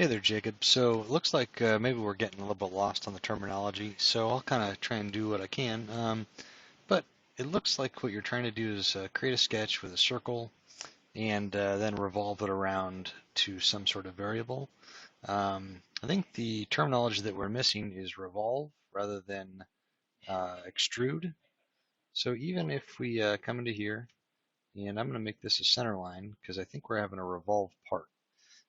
Hey there, Jacob. So it looks like maybe we're getting a little bit lost on the terminology, so I'll kind of try and do what I can. But it looks like what you're trying to do is create a sketch with a circle and then revolve it around to some sort of variable. I think the terminology that we're missing is revolve rather than extrude. So even if we come into here, and I'm going to make this a center line because I think we're having a revolve part.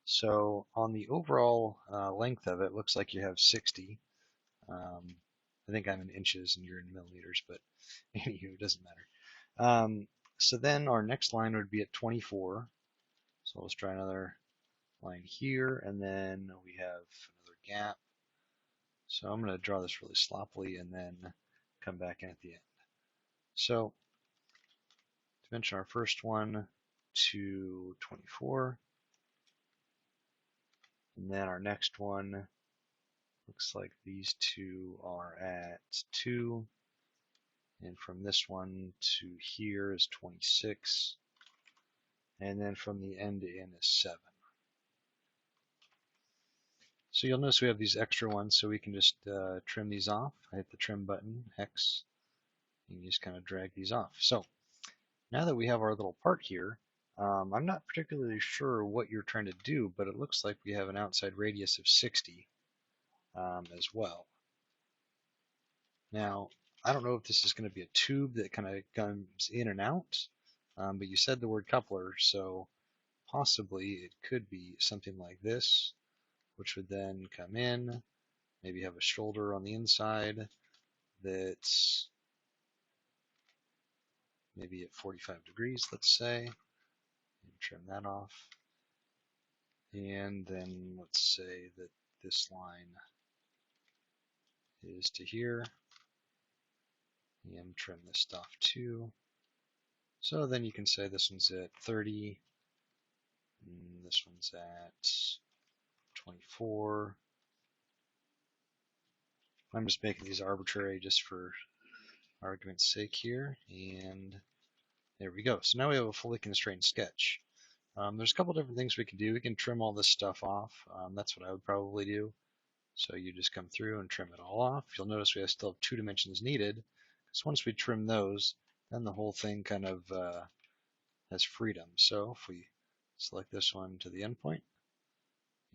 So on the overall length of it, looks like you have 60. I think I'm in inches and you're in millimeters, but anywho, it doesn't matter. So then our next line would be at 24. So let's try another line here, and then we have another gap. So I'm going to draw this really sloppily and then come back in at the end. So dimension our first one to 24. And then our next one looks like these two are at 2. And from this one to here is 26. And then from the end to end is 7. So you'll notice we have these extra ones, so we can just trim these off. I hit the trim button, hex, and you just kind of drag these off. So now that we have our little part here, I'm not particularly sure what you're trying to do, but it looks like we have an outside radius of 60 as well. Now, I don't know if this is going to be a tube that kind of comes in and out, but you said the word coupler, so possibly it could be something like this, which would then come in, maybe have a shoulder on the inside that's maybe at 45 degrees, let's say, and trim that off. And then let's say that this line is to here, and trim this stuff too. So then you can say this one's at 30, and this one's at 24. I'm just making these arbitrary just for argument's sake here, and there we go. So now we have a fully constrained sketch. There's a couple different things we can do. We can trim all this stuff off. That's what I would probably do. So you just come through and trim it all off. You'll notice we still have 2 dimensions needed, because once we trim those, then the whole thing kind of has freedom. So if we select this one to the endpoint,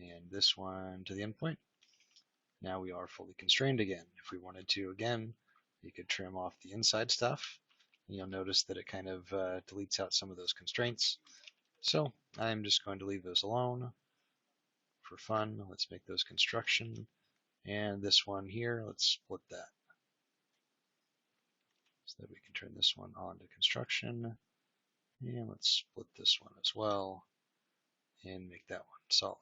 and this one to the endpoint, now we are fully constrained again. If we wanted to, again, you could trim off the inside stuff. You'll notice that it kind of deletes out some of those constraints. So I'm just going to leave those alone for fun. Let's make those construction. And this one here, let's split that so that we can turn this one on to construction. And let's split this one as well and make that one solid.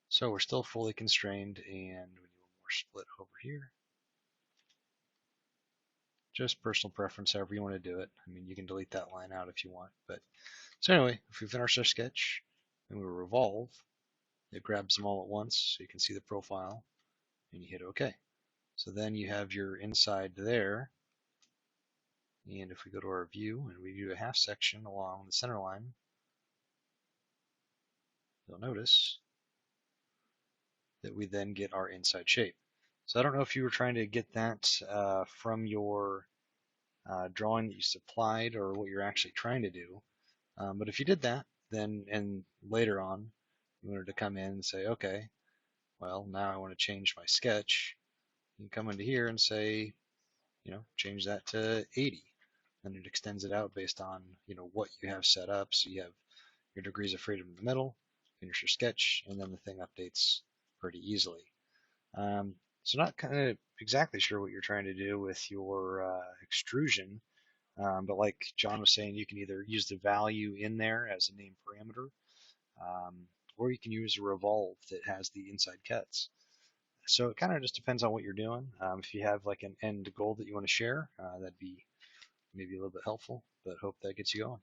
So we're still fully constrained, and we need one more split over here. Just personal preference, however you want to do it. I mean, you can delete that line out if you want. But so anyway, if we finish our sketch and we revolve, it grabs them all at once, so you can see the profile, and you hit OK. So then you have your inside there. And if we go to our view and we view a half section along the center line, you'll notice that we then get our inside shape. So I don't know if you were trying to get that from your drawing that you supplied or what you're actually trying to do. But if you did that, then and later on you wanted to come in and say, okay, well, now I want to change my sketch. You can come into here and say, change that to 80. And it extends it out based on, what you have set up. So you have your degrees of freedom in the middle, finish your sketch, and then the thing updates pretty easily. So not kind of exactly sure what you're trying to do with your extrusion, but like John was saying, you can either use the value in there as a name parameter, or you can use a revolve that has the inside cuts. So it kind of just depends on what you're doing. If you have like an end goal that you want to share, that'd be maybe a little bit helpful, but hope that gets you going.